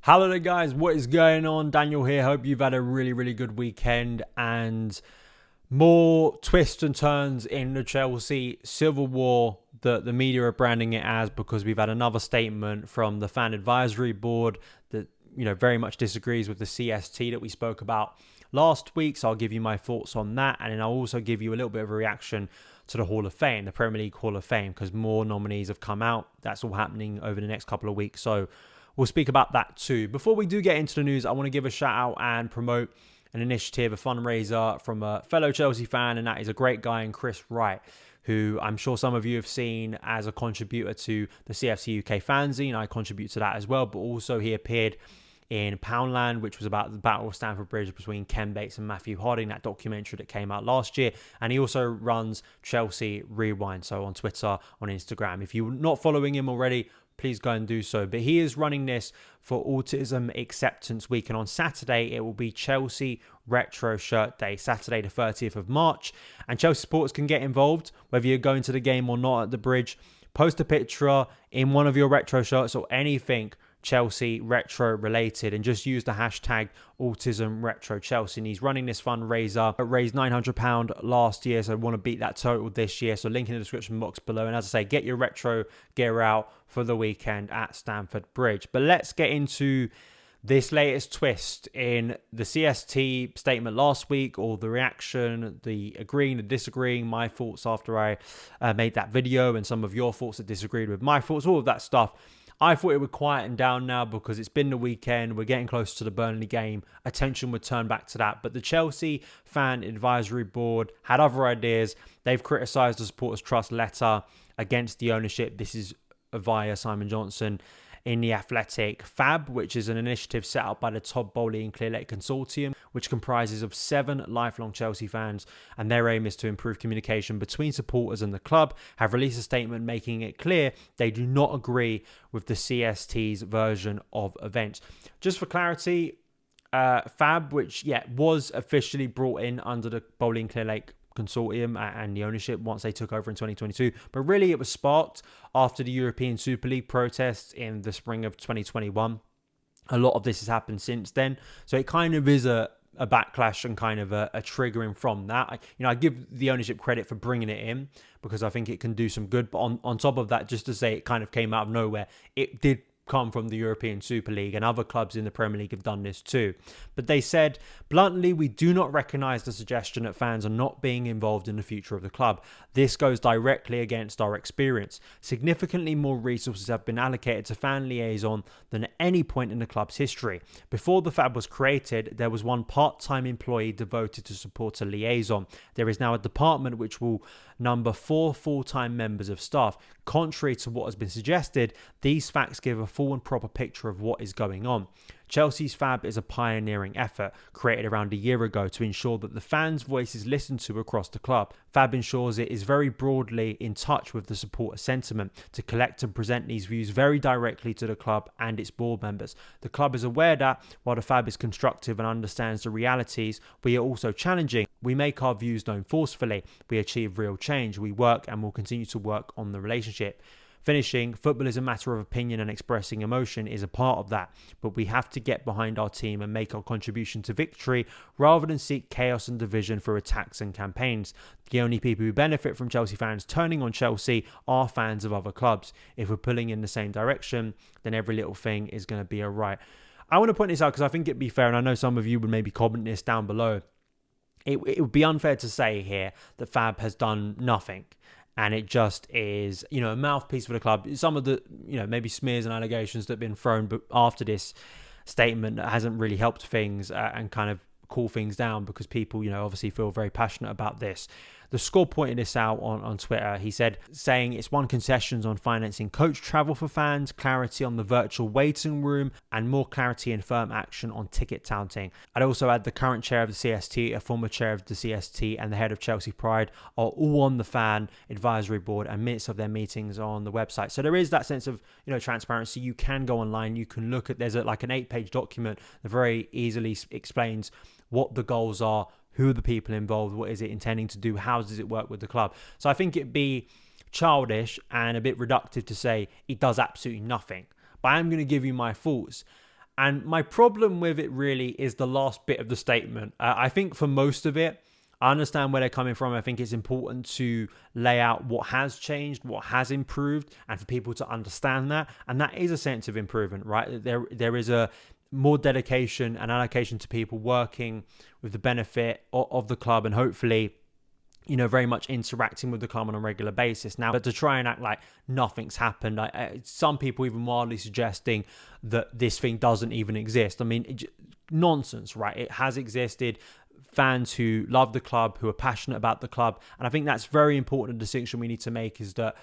Hello there guys, what is going on? Daniel here. Hope you've had a really good weekend and more twists and turns in the Chelsea civil war that the media are branding it as, because we've had another statement from the fan advisory board that very much disagrees with the CST that we spoke about last week. So I'll give you my thoughts on that, and then I'll also give you a little bit of a reaction to the Hall of Fame, the Premier League Hall of Fame, because more nominees have come out. That's all happening over the next couple of weeks. So we'll speak about that too. Before we do get into the news, I want to give a shout out and promote an initiative, a fundraiser from a fellow Chelsea fan, and that is a great guy in Chris Wright, who I'm sure some of you have seen as a contributor to the CFC UK fanzine. I contribute to that as well, but also he appeared in Poundland, which was about the Battle of Stamford Bridge between Ken Bates and Matthew Harding, that documentary that came out last year. And he also runs Chelsea Rewind, so on Twitter, on Instagram. If you're not following him already, please go and do so. But he is running this for Autism Acceptance Week, and on Saturday it will be Chelsea Retro Shirt Day, Saturday the 30th of March. And Chelsea supporters can get involved, whether you're going to the game or not at the bridge. Post a picture in one of your retro shirts or anything Chelsea retro related, and just use the hashtag Autism Retro Chelsea. And he's running this fundraiser. It raised £900 last year, so I want to beat that total this year. So link in the description box below. And as I say, get your retro gear out for the weekend at Stamford Bridge. But let's get into this latest twist in the CST statement last week, or the reaction, the agreeing, the disagreeing, my thoughts after I made that video, and some of your thoughts that disagreed with my thoughts, all of that stuff. I thought it would quieten down now because it's been the weekend. We're getting close to the Burnley game. Attention would turn back to that. But the Chelsea Fan Advisory Board had other ideas. They've criticised the Supporters Trust letter against the ownership. This is via Simon Johnson in The Athletic. FAB, which is an initiative set up by the Todd Bowley and Clear Lake Consortium, which comprises of 7 lifelong Chelsea fans, and their aim is to improve communication between supporters and the club, have released a statement making it clear they do not agree with the CST's version of events. Just for clarity, FAB, which was officially brought in under the Bowley and Clear Lake Consortium and the ownership once they took over in 2022, but really it was sparked after the European Super League protests in the spring of 2021. A lot of this has happened since then, so it kind of is a backlash and kind of a triggering from that. I give the ownership credit for bringing it in because I think it can do some good, but on top of that, just to say it kind of came out of nowhere, it did come from the European Super League, and other clubs in the Premier League have done this too. But they said, bluntly, we do not recognise the suggestion that fans are not being involved in the future of the club. This goes directly against our experience. Significantly more resources have been allocated to fan liaison than at any point in the club's history. Before the FAB was created, there was one part-time employee devoted to supporter liaison. There is now a department which will number 4 full-time members of staff. Contrary to what has been suggested, these facts give a full and proper picture of what is going on. Chelsea's FAB is a pioneering effort created around a year ago to ensure that the fans' voice is listened to across the club. FAB ensures it is very broadly in touch with the supporter sentiment to collect and present these views very directly to the club and its board members. The club is aware that while the FAB is constructive and understands the realities, we are also challenging. We make our views known forcefully. We achieve real change. We work and will continue to work on the relationship. Finishing, football is a matter of opinion, and expressing emotion is a part of that. But we have to get behind our team and make our contribution to victory rather than seek chaos and division through attacks and campaigns. The only people who benefit from Chelsea fans turning on Chelsea are fans of other clubs. If we're pulling in the same direction, then every little thing is going to be all right. I want to point this out because I think it'd be fair, and I know some of you would maybe comment this down below. It would be unfair to say here that FAB has done nothing, and it just is, a mouthpiece for the club. Some of the, maybe smears and allegations that have been thrown after this statement hasn't really helped things and kind of cool things down, because people, obviously feel very passionate about this. The Score pointed this out on Twitter. He said, saying it's won concessions on financing coach travel for fans, clarity on the virtual waiting room, and more clarity and firm action on ticket touting. I'd also add the current chair of the CST, a former chair of the CST, and the head of Chelsea Pride are all on the fan advisory board, and minutes of their meetings are on the website. So there is that sense of, transparency. You can go online, you can look at, there's like an 8-page document that very easily explains what the goals are, who are the people involved, what is it intending to do, how does it work with the club. So I think it'd be childish and a bit reductive to say it does absolutely nothing. But I'm going to give you my thoughts. And my problem with it really is the last bit of the statement. I think for most of it, I understand where they're coming from. I think it's important to lay out what has changed, what has improved, and for people to understand that. And that is a sense of improvement, right? There is a more dedication and allocation to people working with the benefit of the club, and hopefully, very much interacting with the club on a regular basis. Now, but to try and act like nothing's happened, some people even mildly suggesting that this thing doesn't even exist. I mean, nonsense, right? It has existed. Fans who love the club, who are passionate about the club. And I think that's very important distinction we need to make, is that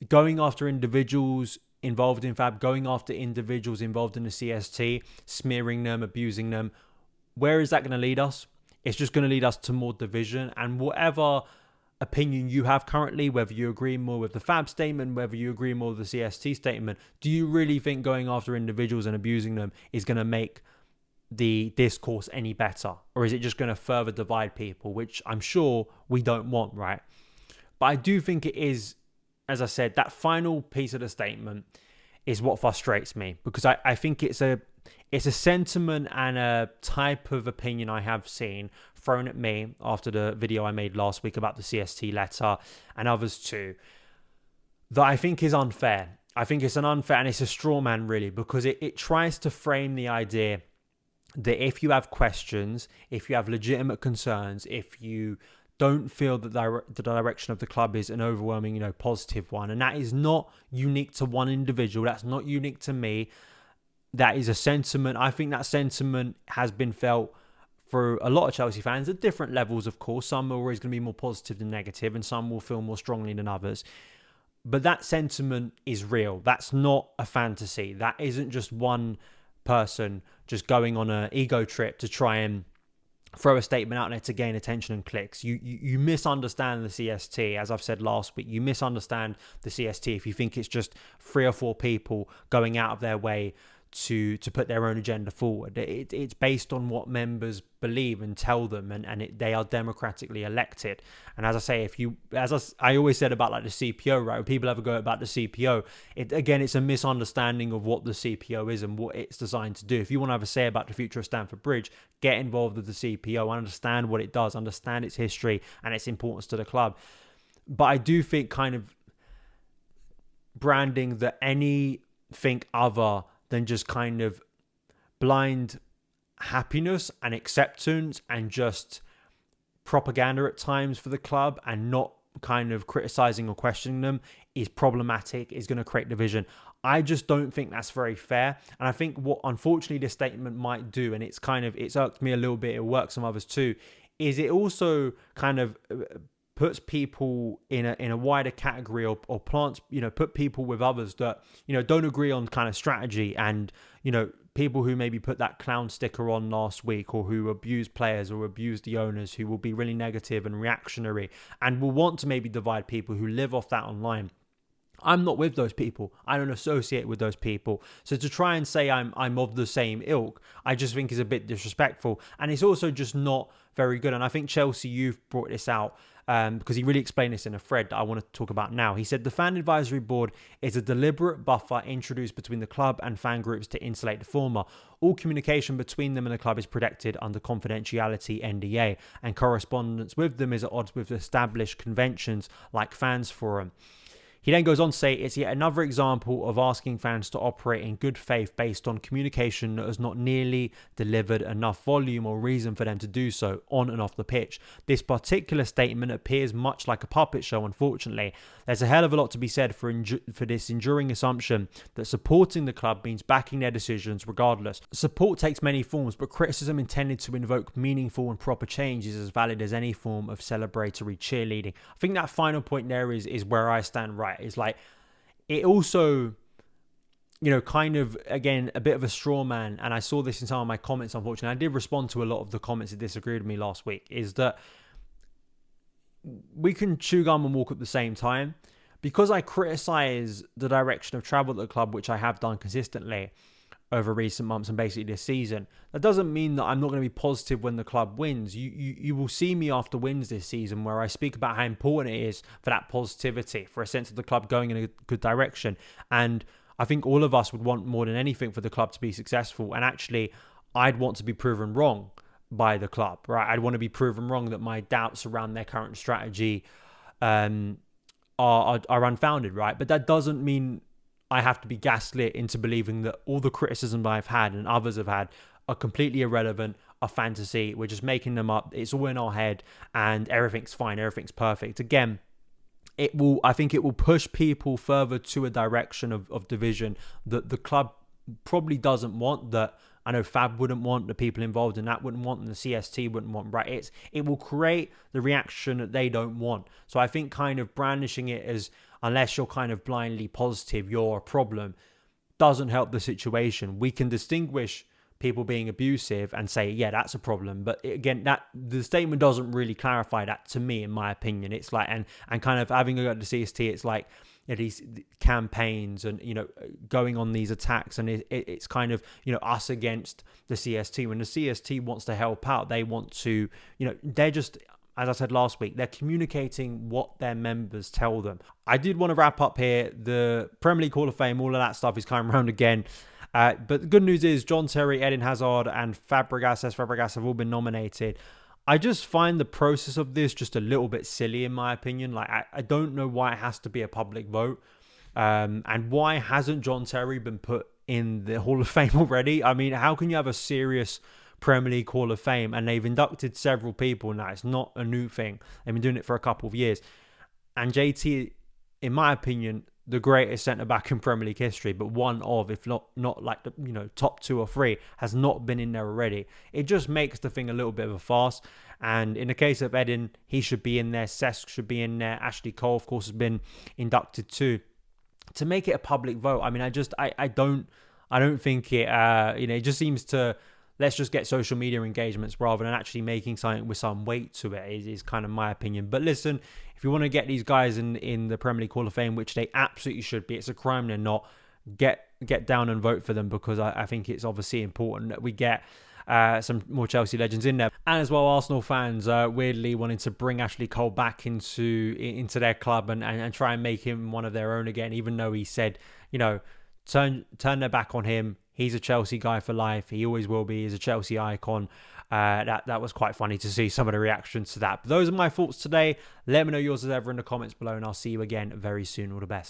going after individuals involved in FAB, going after individuals involved in the CST, smearing them, abusing them, where is that going to lead us? It's just going to lead us to more division. And whatever opinion you have currently, whether you agree more with the FAB statement, whether you agree more with the CST statement, do you really think going after individuals and abusing them is going to make the discourse any better? Or is it just going to further divide people, which I'm sure we don't want, right? But I do think it is, as I said, that final piece of the statement is what frustrates me, because I think it's a sentiment and a type of opinion I have seen thrown at me after the video I made last week about the CST letter, and others too, that I think is unfair. I think it's an unfair, and it's a straw man really, because it tries to frame the idea that if you have questions, if you have legitimate concerns, if you don't feel that the direction of the club is an overwhelming, positive one, and that is not unique to one individual, that's not unique to me, that is a sentiment. I think that sentiment has been felt for a lot of Chelsea fans at different levels, of course. Some are always going to be more positive than negative, and some will feel more strongly than others. But that sentiment is real. That's not a fantasy. That isn't just one person just going on an ego trip to try and throw a statement out there to gain attention and clicks. You misunderstand the CST, as I've said last week. You misunderstand the CST if you think it's just 3 or 4 people going out of their way to put their own agenda forward. It's based on what members believe and tell them, and they are democratically elected. And as I say, I always said about like the CPO, right? When people ever go about the CPO, it's a misunderstanding of what the CPO is and what it's designed to do. If you want to have a say about the future of Stamford Bridge, get involved with the CPO, understand what it does, understand its history and its importance to the club. But I do think kind of branding that anything other than just kind of blind happiness and acceptance and just propaganda at times for the club, and not kind of criticizing or questioning them, is problematic, is going to create division. I just don't think that's very fair. And I think what unfortunately this statement might do, and it's irked me a little bit, it works some others too, is it also kind of puts people in a wider category, or plants, put people with others that, don't agree on kind of strategy, and, people who maybe put that clown sticker on last week, or who abuse players or abuse the owners, who will be really negative and reactionary and will want to maybe divide people who live off that online. I'm not with those people. I don't associate with those people. So to try and say I'm of the same ilk, I just think is a bit disrespectful. And it's also just not very good. And I think Chelsea Youth brought this out because he really explained this in a thread that I want to talk about now. He said the fan advisory board is a deliberate buffer introduced between the club and fan groups to insulate the former. All communication between them and the club is protected under confidentiality NDA, and correspondence with them is at odds with established conventions like Fans Forum. He then goes on to say it's yet another example of asking fans to operate in good faith based on communication that has not nearly delivered enough volume or reason for them to do so on and off the pitch. This particular statement appears much like a puppet show, unfortunately. There's a hell of a lot to be said for this enduring assumption that supporting the club means backing their decisions regardless. Support takes many forms, but criticism intended to invoke meaningful and proper change is as valid as any form of celebratory cheerleading. I think that final point there is where I stand right. It's like, it also, kind of, again, a bit of a straw man. And I saw this in some of my comments, unfortunately. I did respond to a lot of the comments that disagreed with me last week, is that we can chew gum and walk at the same time. Because I criticize the direction of travel at the club, which I have done consistently over recent months and basically this season, that doesn't mean that I'm not going to be positive when the club wins. You will see me after wins this season where I speak about how important it is for that positivity, for a sense of the club going in a good direction. And I think all of us would want more than anything for the club to be successful. And actually, I'd want to be proven wrong by the club, right? I'd want to be proven wrong that my doubts around their current strategy are unfounded, right? But that doesn't mean I have to be gaslit into believing that all the criticism I've had and others have had are completely irrelevant, are fantasy. We're just making them up. It's all in our head and everything's fine. Everything's perfect. Again, I think it will push people further to a direction of division that the club probably doesn't want, that I know FAB wouldn't want, the people involved in that wouldn't want, and the CST wouldn't want, right? It will create the reaction that they don't want. So I think kind of brandishing it as, unless you're kind of blindly positive, you're a problem, doesn't help the situation. We can distinguish people being abusive and say, yeah, that's a problem. But again, that the statement doesn't really clarify that to me, in my opinion. It's like, and kind of having a go at the CST, it's like, these campaigns and, going on these attacks, and it's kind of, us against the CST. When the CST wants to help out, they want to, they're just, as I said last week, they're communicating what their members tell them. I did want to wrap up here. The Premier League Hall of Fame, all of that stuff is coming around again. But the good news is John Terry, Eden Hazard and Fabregas have all been nominated. I just find the process of this just a little bit silly, in my opinion. Like, I don't know why it has to be a public vote. And why hasn't John Terry been put in the Hall of Fame already? I mean, how can you have a serious Premier League Hall of Fame? And they've inducted several people now. It's not a new thing. They've been doing it for a couple of years. And JT, in my opinion, the greatest centre-back in Premier League history, but one of, if not like the top 2 or 3, has not been in there already. It just makes the thing a little bit of a farce. And in the case of Eden, he should be in there. Cesc should be in there. Ashley Cole, of course, has been inducted too. To make it a public vote, I mean, I don't think it. It just seems to, let's just get social media engagements rather than actually making something with some weight to it, is kind of my opinion. But listen, if you want to get these guys in the Premier League Hall of Fame, which they absolutely should be, it's a crime they're not, get down and vote for them, because I think it's obviously important that we get some more Chelsea legends in there. And as well, Arsenal fans weirdly wanting to bring Ashley Cole back into their club and try and make him one of their own again, even though he said, turn their back on him. He's a Chelsea guy for life. He always will be. He's a Chelsea icon. That was quite funny to see some of the reactions to that. But those are my thoughts today. Let me know yours as ever in the comments below, and I'll see you again very soon. All the best.